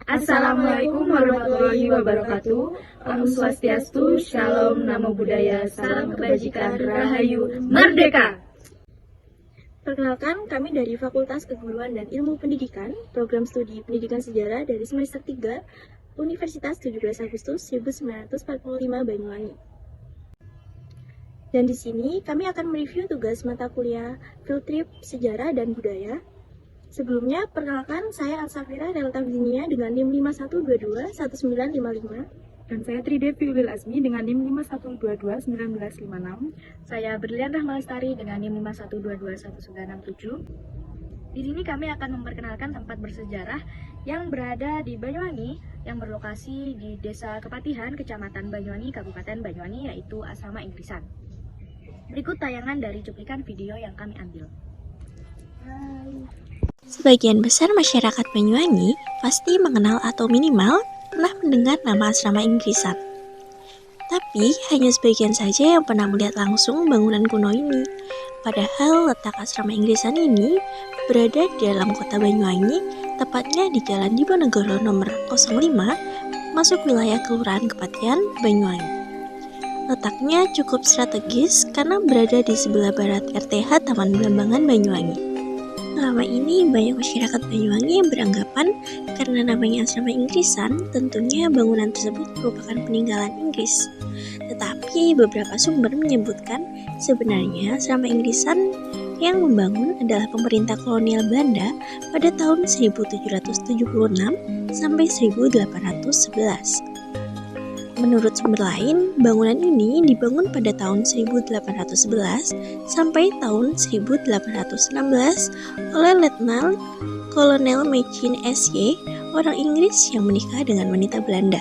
Assalamualaikum warahmatullahi wabarakatuh. Om Swastiastu, Shalom, Namo Buddhaya, Salam Kebajikan, Rahayu, Merdeka. Perkenalkan, kami dari Fakultas Keguruan dan Ilmu Pendidikan, Program Studi Pendidikan Sejarah dari semester 3, Universitas 17 Agustus 1945 Banyuwangi. Dan di sini kami akan mereview tugas mata kuliah Field Trip Sejarah dan Budaya. Sebelumnya, perkenalkan saya Al-Safira Relta Virginia dengan NIM 5122-1955. Dan saya Tridevi Ulil Azmi dengan NIM 5122-1956. Saya Berlian Rahma Lestari dengan NIM 5122-1967. Di sini kami akan memperkenalkan tempat bersejarah yang berada di Banyuwangi, yang berlokasi di Desa Kepatihan, Kecamatan Banyuwangi, Kabupaten Banyuwangi, yaitu Asrama Inggrisan. Berikut tayangan dari cuplikan video yang kami ambil. Sebagian besar masyarakat Banyuwangi pasti mengenal atau minimal pernah mendengar nama Asrama Inggrisan. Tapi hanya sebagian saja yang pernah melihat langsung bangunan kuno ini. Padahal letak Asrama Inggrisan ini berada di dalam kota Banyuwangi, tepatnya di Jalan Diponegoro nomor 05, masuk wilayah Kelurahan Kepatihan, Banyuwangi. Letaknya cukup strategis karena berada di sebelah barat RTH Taman Belambangan Banyuwangi. Selama ini banyak masyarakat Banyuwangi yang beranggapan karena namanya Asrama Inggrisan, tentunya bangunan tersebut merupakan peninggalan Inggris. Tetapi beberapa sumber menyebutkan sebenarnya Asrama Inggrisan yang membangun adalah pemerintah kolonial Belanda pada tahun 1776 sampai 1811. Menurut sumber lain, bangunan ini dibangun pada tahun 1811 sampai tahun 1816 oleh Letnan Kolonel Machin S.Y., orang Inggris yang menikah dengan wanita Belanda.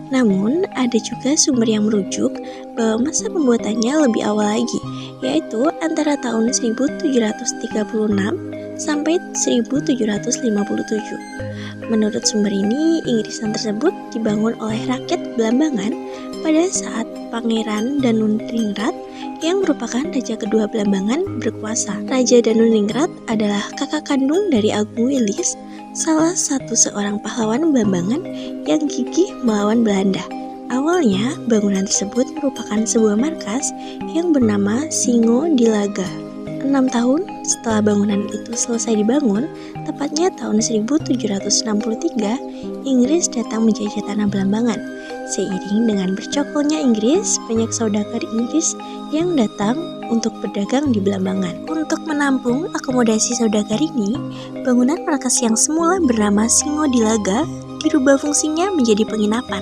Namun, ada juga sumber yang merujuk bahwa masa pembuatannya lebih awal lagi, yaitu antara tahun 1736 sampai 1757. Menurut sumber ini, Inggrisan tersebut dibangun oleh rakyat Belambangan pada saat Pangeran Danuningrat yang merupakan raja kedua Belambangan berkuasa. Raja Danuningrat adalah kakak kandung dari Agung Wilis, salah satu seorang pahlawan Belambangan yang gigih melawan Belanda. Awalnya, bangunan tersebut merupakan sebuah markas yang bernama Singo Dilaga. 6 tahun setelah bangunan itu selesai dibangun, tepatnya tahun 1763, Inggris datang menjajah tanah Belambangan. Seiring dengan bercokolnya Inggris, banyak saudagar Inggris yang datang untuk berdagang di Belambangan. Untuk menampung akomodasi saudagar ini, bangunan markas yang semula bernama Singo Dilaga dirubah fungsinya menjadi penginapan,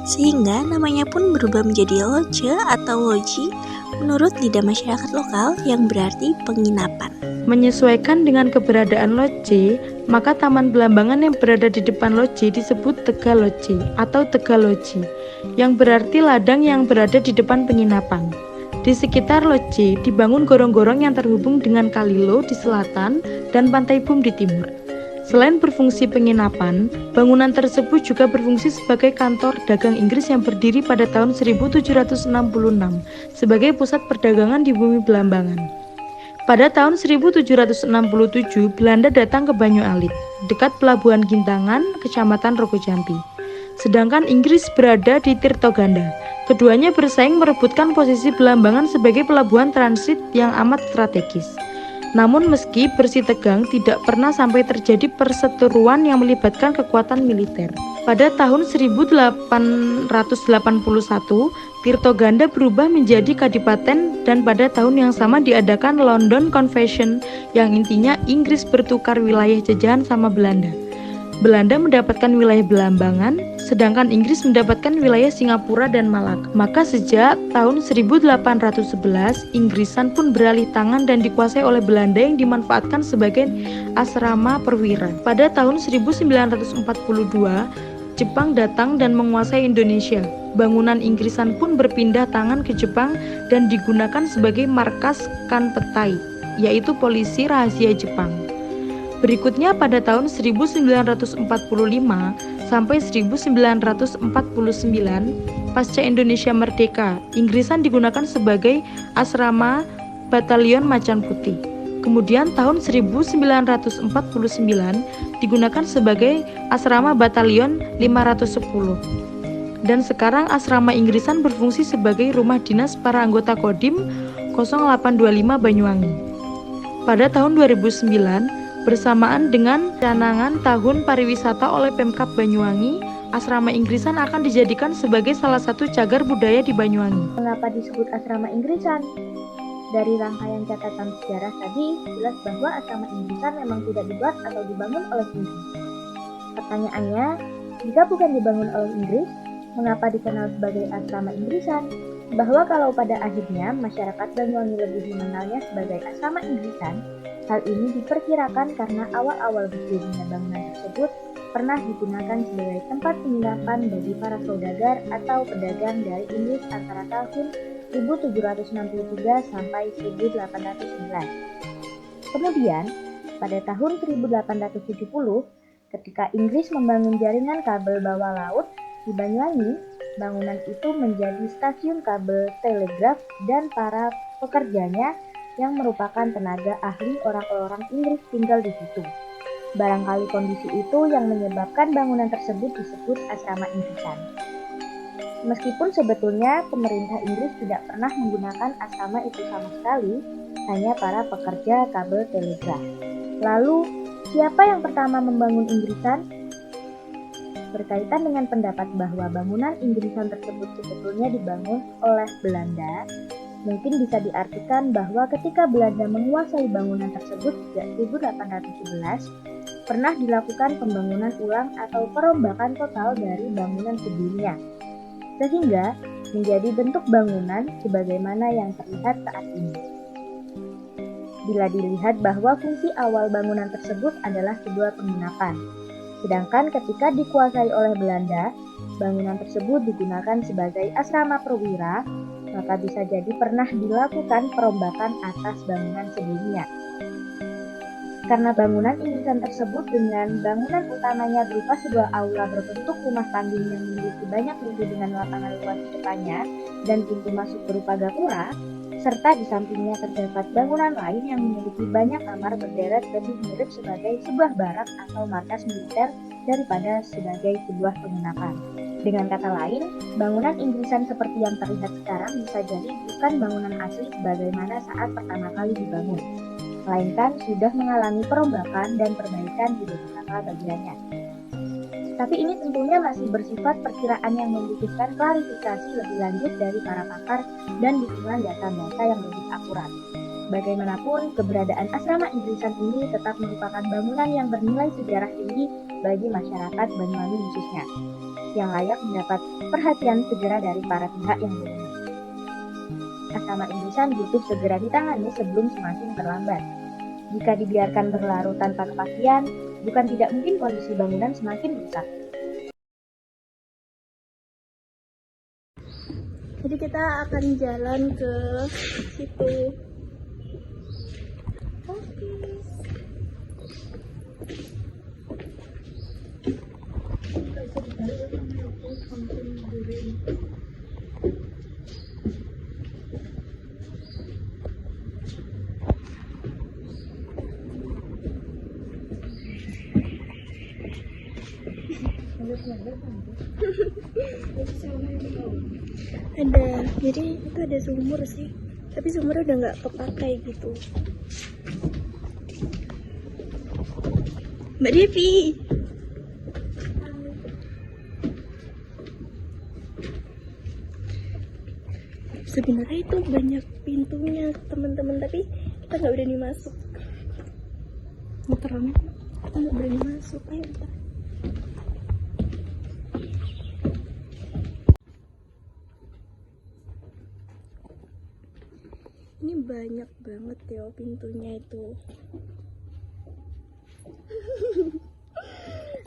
sehingga namanya pun berubah menjadi loge atau loji menurut lidah masyarakat lokal yang berarti penginapan. Menyesuaikan dengan keberadaan loji, maka Taman Belambangan yang berada di depan loji disebut Tegaloji atau Tegaloji, yang berarti ladang yang berada di depan penginapan. Di sekitar loji dibangun gorong-gorong yang terhubung dengan Kalilo di selatan dan Pantai Bum di timur. Selain berfungsi penginapan, bangunan tersebut juga berfungsi sebagai kantor dagang Inggris yang berdiri pada tahun 1766 sebagai pusat perdagangan di bumi Belambangan. Pada tahun 1767, Belanda datang ke Banyu Alit, dekat Pelabuhan Gintangan, Kecamatan Rogojampi. Sedangkan Inggris berada di Tirtoganda. Keduanya bersaing merebutkan posisi Belambangan sebagai pelabuhan transit yang amat strategis. Namun meski bersitegang, tidak pernah sampai terjadi perseteruan yang melibatkan kekuatan militer. Pada tahun 1881, Tirtoganda berubah menjadi kadipaten dan pada tahun yang sama diadakan London Convention yang intinya Inggris bertukar wilayah jajahan sama Belanda. Belanda mendapatkan wilayah Belambangan, sedangkan Inggris mendapatkan wilayah Singapura dan Malaka. Maka sejak tahun 1811, Inggrisan pun beralih tangan dan dikuasai oleh Belanda yang dimanfaatkan sebagai asrama perwira. Pada tahun 1942, Jepang datang dan menguasai Indonesia. Bangunan Inggrisan pun berpindah tangan ke Jepang dan digunakan sebagai markas Kanpetai, yaitu polisi rahasia Jepang. Berikutnya pada tahun 1945 sampai 1949, pasca Indonesia merdeka, Inggrisan digunakan sebagai asrama Batalion Macan Putih. Kemudian tahun 1949 digunakan sebagai asrama batalion 510. Dan sekarang asrama Inggrisan berfungsi sebagai rumah dinas para anggota Kodim 0825 Banyuwangi. Pada tahun 2009, bersamaan dengan canangan Tahun Pariwisata oleh Pemkab Banyuwangi, asrama Inggrisan akan dijadikan sebagai salah satu cagar budaya di Banyuwangi. Mengapa disebut asrama Inggrisan? Dari rangkaian catatan sejarah tadi, jelas bahwa asrama Inggrisan memang tidak dibuat atau dibangun oleh Inggris. Pertanyaannya, jika bukan dibangun oleh Inggris, mengapa dikenal sebagai asrama Inggrisan? Bahwa kalau pada akhirnya masyarakat Banyuwangi lebih mengenalnya sebagai asrama Inggrisan, hal ini diperkirakan karena awal-awal berdirinya bangunan tersebut pernah digunakan sebagai tempat penginapan bagi para saudagar atau pedagang dari Inggris antara tahun 1763 sampai 1809. Kemudian, pada tahun 1870, ketika Inggris membangun jaringan kabel bawah laut di Banyuwangi, bangunan itu menjadi stasiun kabel telegraf dan para pekerjanya yang merupakan tenaga ahli orang-orang Inggris tinggal di situ. Barangkali kondisi itu yang menyebabkan bangunan tersebut disebut asrama Inggrisan. Meskipun sebetulnya pemerintah Inggris tidak pernah menggunakan asrama itu sama sekali, hanya para pekerja kabel telegraf. Lalu, siapa yang pertama membangun Inggrisan? Berkaitan dengan pendapat bahwa bangunan Inggrisan tersebut sebetulnya dibangun oleh Belanda, mungkin bisa diartikan bahwa ketika Belanda menguasai bangunan tersebut sejak 1811, pernah dilakukan pembangunan ulang atau perombakan total dari bangunan sebelumnya, sehingga menjadi bentuk bangunan sebagaimana yang terlihat saat ini. Bila dilihat bahwa fungsi awal bangunan tersebut adalah sebuah penginapan, sedangkan ketika dikuasai oleh Belanda, bangunan tersebut digunakan sebagai asrama perwira, maka bisa jadi pernah dilakukan perombakan atas bangunan sebelumnya. Karena bangunan Inggrisan tersebut dengan bangunan utamanya berupa sebuah aula berbentuk rumah panggung yang memiliki banyak pintu dengan lapangan luas di depannya dan pintu masuk berupa gapura, serta di sampingnya terdapat bangunan lain yang memiliki banyak kamar berderet lebih mirip sebagai sebuah barak atau markas militer daripada sebagai sebuah penginapan. Dengan kata lain, bangunan Inggrisan seperti yang terlihat sekarang bisa jadi bukan bangunan asli sebagaimana saat pertama kali dibangun, melainkan sudah mengalami perombakan dan perbaikan di beberapa bagiannya. Tapi ini tentunya masih bersifat perkiraan yang membutuhkan klarifikasi lebih lanjut dari para pakar dan dukungan data-data yang lebih akurat. Bagaimanapun, keberadaan asrama Inggrisan ini tetap merupakan bangunan yang bernilai sejarah tinggi bagi masyarakat Banyuwangi khususnya, yang layak mendapat perhatian segera dari para pihak yang berwenang. Asrama Inggrisan butuh segera ditangani sebelum semakin terlambat. Jika dibiarkan berlarut tanpa kepastian, bukan tidak mungkin kondisi bangunan semakin rusak. Jadi kita akan jalan ke situ. Ada, jadi itu ada sumur sih, tapi sumurnya udah nggak kepakai gitu. Mbak Devi, sebenarnya itu banyak pintunya teman-teman, tapi kita nggak berani masuk. Muteran, kita nggak berani masuk. Ayo kita. Ini banyak banget ya pintunya itu.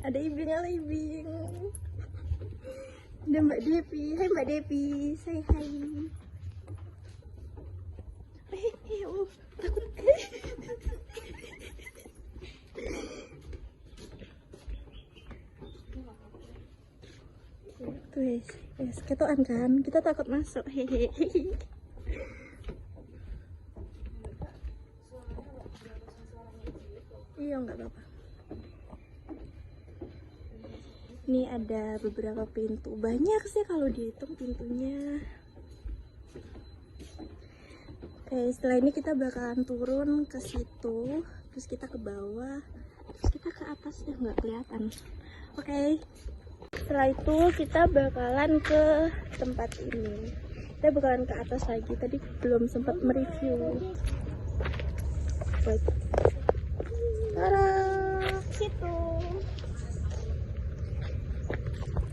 Ada ibing. Ada Mbak Devi. Hai Mbak Devi, say hi. Takut. Tuh yes, ketoan kan? Kita takut masuk. Hehehe. Iya, nggak apa-apa. Ini ada beberapa pintu. Banyak sih kalau dihitung pintunya. Oke, setelah ini kita bakalan turun ke situ, terus kita ke bawah, terus kita ke atas ya nggak kelihatan. Oke. Setelah itu kita bakalan ke tempat ini. Kita bakalan ke atas lagi. Tadi belum sempat mereview. Wait. Tara, situ.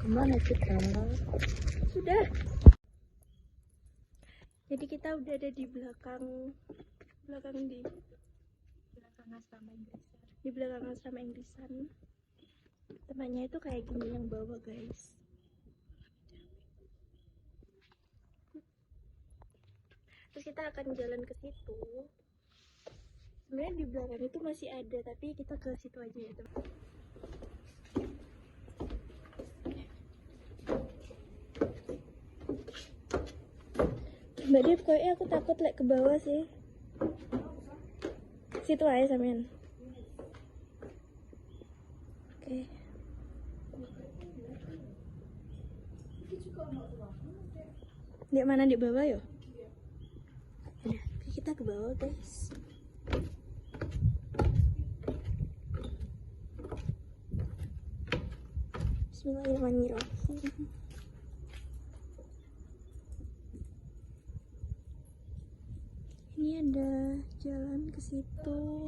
Kemana kita? Sudah. Jadi kita udah ada di belakang di belakang asrama Inggrisan. Tempatnya itu kayak gini yang bawah, guys. Terus kita akan jalan ke situ. Sebenarnya di belakang itu masih ada, tapi kita ke situ aja ya, teman. Mbak Dev, kayaknya aku takut ke bawah sih. Situ aja sampean. Oke. Di mana, di bawah ya? Udah, kita ke bawah, guys. Bismillahirrahmanirrahim. Ini ada jalan ke situ.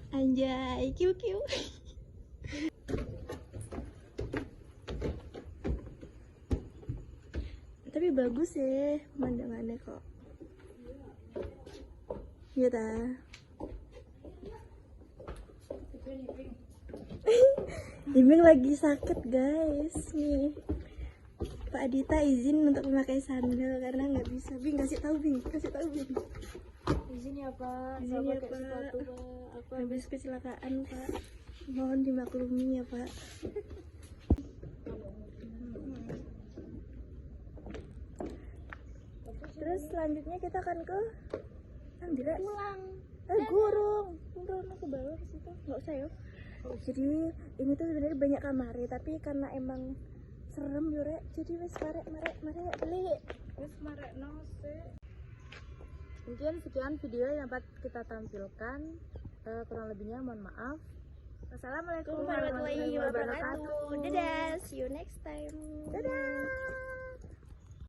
Anjay, kiu. Tapi bagus ya pemandangannya kok. Iya ta. Ibing lagi sakit, guys. Nih, Pak Adita izin untuk memakai sandal karena nggak bisa. Bing, kasih tahu Bing. Izin ya Pak, Izin ya Pak. Aku habis kecelakaan Pak. Mohon dimaklumi ya Pak. Terus selanjutnya kita akan ke Andira. pulang. Gurung ke bawah ke situ. Nggak usah ya. Jadi ini tuh sebenarnya banyak kamarnya, tapi karena emang serem yure, jadi wes marek beli. Wis marekno sih. Mungkin sekian video yang dapat kita tampilkan. Kurang lebihnya mohon maaf. Wassalamualaikum warahmatullahi wabarakatuh. Dadah, see you next time. Dadah.